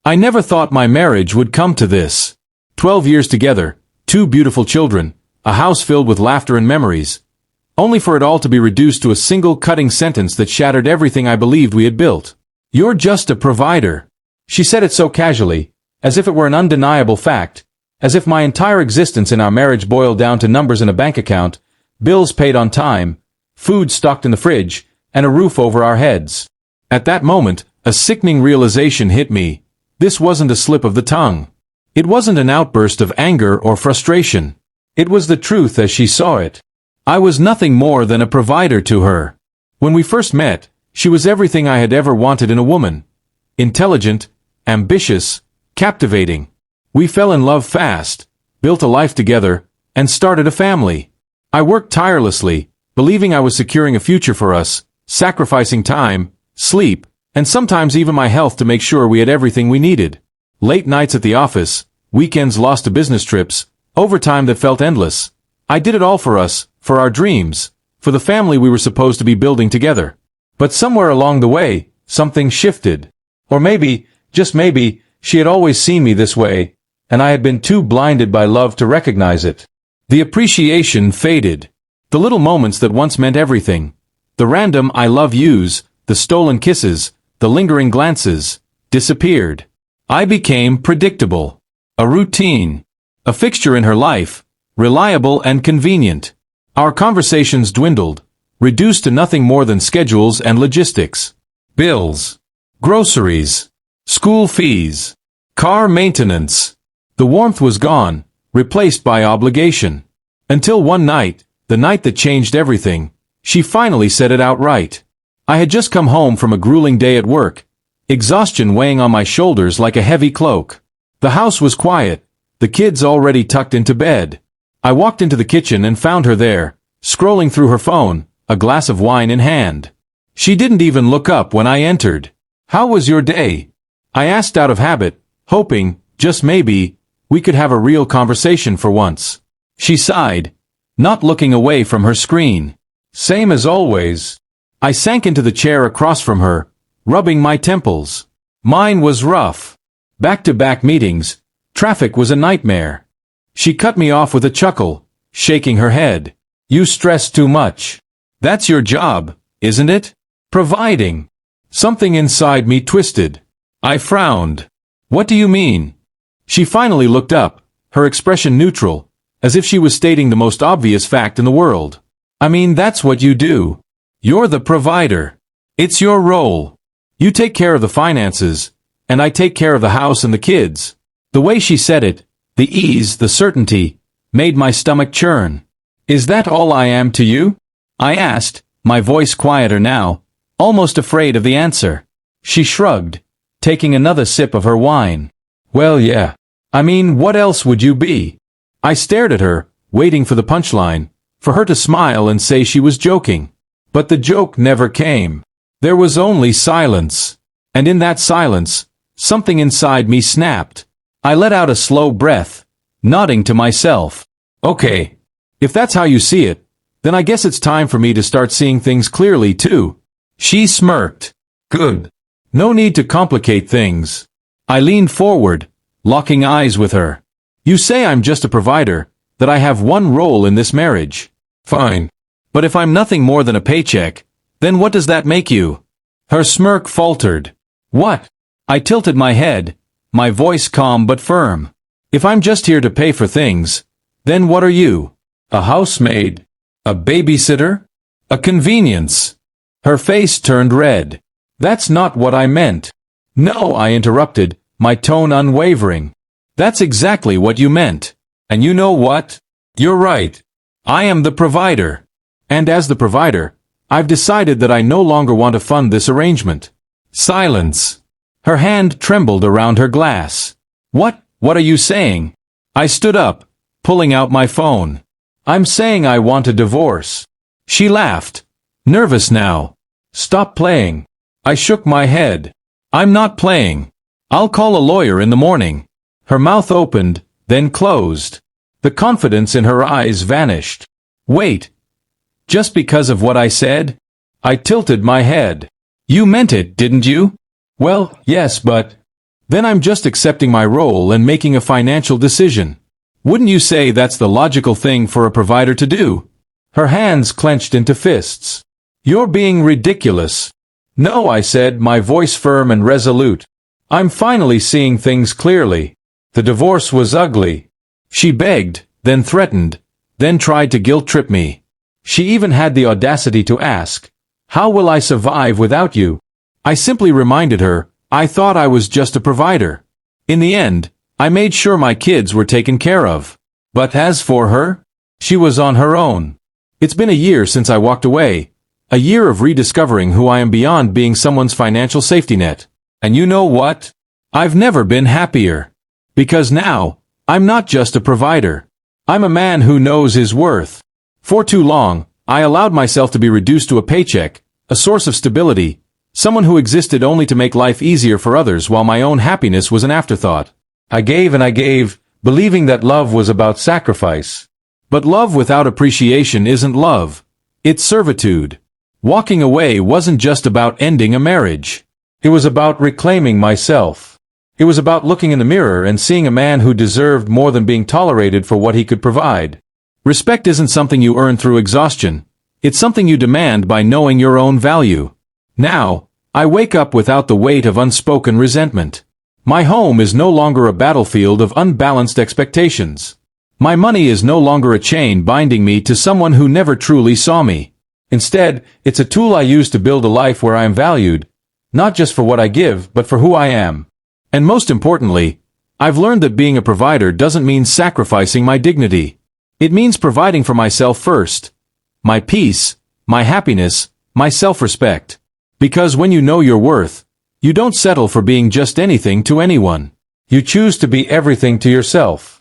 I never thought my marriage would come to this. 12 years together, 2 beautiful children, a house filled with laughter and memories, only for it all to be reduced to a single cutting sentence that shattered everything I believed we had built. "You're just a provider." She said it so casually, as if it were an undeniable fact, as if my entire existence in our marriage boiled down to numbers in a bank account, bills paid on time, food stocked in the fridge, and a roof over our heads. At that moment, a sickening realization hit me. This wasn't a slip of the tongue. It wasn't an outburst of anger or frustration. It was the truth as she saw it. I was nothing more than a provider to her. When we first met, she was everything I had ever wanted in a woman. Intelligent, ambitious, captivating. We fell in love fast, built a life together, and started a family. I worked tirelessly, believing I was securing a future for us, sacrificing time, sleep, and sometimes even my health to make sure we had everything we needed. Late nights at the office, weekends lost to business trips, overtime that felt endless. I did it all for us, for our dreams, for the family we were supposed to be building together. But somewhere along the way, something shifted. Or maybe, just maybe, she had always seen me this way, and I had been too blinded by love to recognize it. The appreciation faded. The little moments that once meant everything. The random I love yous, the stolen kisses, the lingering glances, disappeared. I became predictable. A routine. A fixture in her life, reliable and convenient. Our conversations dwindled, reduced to nothing more than schedules and logistics. Bills. Groceries. School fees. Car maintenance. The warmth was gone, replaced by obligation. Until one night, the night that changed everything, she finally said it outright. I had just come home from a grueling day at work, exhaustion weighing on my shoulders like a heavy cloak. The house was quiet, the kids already tucked into bed. I walked into the kitchen and found her there, scrolling through her phone, a glass of wine in hand. She didn't even look up when I entered. "How was your day?" I asked out of habit, hoping, just maybe, we could have a real conversation for once. She sighed, not looking away from her screen. "Same as always." I sank into the chair across from her, rubbing my temples. Mine was rough. Back-to-back meetings, traffic was a nightmare. She cut me off with a chuckle, shaking her head. "You stress too much. That's your job, isn't it? Providing." Something inside me twisted. I frowned. "What do you mean?" She finally looked up, her expression neutral, as if she was stating the most obvious fact in the world. "I mean, that's what you do. You're the provider. It's your role. You take care of the finances, and I take care of the house and the kids." The way she said it, the ease, the certainty, made my stomach churn. "Is that all I am to you?" I asked, my voice quieter now, almost afraid of the answer. She shrugged, taking another sip of her wine. "Well, yeah. I mean, what else would you be?" I stared at her, waiting for the punchline, for her to smile and say she was joking. But the joke never came. There was only silence. And in that silence, something inside me snapped. I let out a slow breath, nodding to myself. "Okay. If that's how you see it, then I guess it's time for me to start seeing things clearly too." She smirked. "Good. No need to complicate things." I leaned forward, locking eyes with her. "You say I'm just a provider, that I have one role in this marriage. Fine. But if I'm nothing more than a paycheck, then what does that make you?" Her smirk faltered. "What?" I tilted my head, my voice calm but firm. "If I'm just here to pay for things, then what are you? A housemaid? A babysitter? A convenience?" Her face turned red. "That's not what I meant." "No," I interrupted, my tone unwavering. "That's exactly what you meant. And you know what? You're right. I am the provider. And as the provider, I've decided that I no longer want to fund this arrangement." Silence. Her hand trembled around her glass. What are you saying?" I stood up, pulling out my phone. "I'm saying I want a divorce." She laughed. Nervous now. "Stop playing." I shook my head. "I'm not playing. I'll call a lawyer in the morning." Her mouth opened, then closed. The confidence in her eyes vanished. "Wait. Just because of what I said?" I tilted my head. "You meant it, didn't you?" "Well, yes, but..." then I'm just accepting my role and making a financial decision. Wouldn't you say that's the logical thing for a provider to do? Her hands clenched into fists. You're being ridiculous. No, I said, my voice firm and resolute. I'm finally seeing things clearly. The divorce was ugly. She begged, then threatened, then tried to guilt-trip me. She even had the audacity to ask, "How will I survive without you?" I simply reminded her, I thought I was just a provider. In the end, I made sure my kids were taken care of. But as for her, she was on her own. It's been a year since I walked away. A year of rediscovering who I am beyond being someone's financial safety net. And you know what? I've never been happier. Because now, I'm not just a provider. I'm a man who knows his worth. For too long, I allowed myself to be reduced to a paycheck, a source of stability, someone who existed only to make life easier for others while my own happiness was an afterthought. I gave and I gave, believing that love was about sacrifice. But love without appreciation isn't love. It's servitude. Walking away wasn't just about ending a marriage. It was about reclaiming myself. It was about looking in the mirror and seeing a man who deserved more than being tolerated for what he could provide. Respect isn't something you earn through exhaustion. It's something you demand by knowing your own value. Now, I wake up without the weight of unspoken resentment. My home is no longer a battlefield of unbalanced expectations. My money is no longer a chain binding me to someone who never truly saw me. Instead, it's a tool I use to build a life where I am valued, not just for what I give, but for who I am. And most importantly, I've learned that being a provider doesn't mean sacrificing my dignity. It means providing for myself first. My peace, my happiness, my self-respect. Because when you know your worth, you don't settle for being just anything to anyone. You choose to be everything to yourself.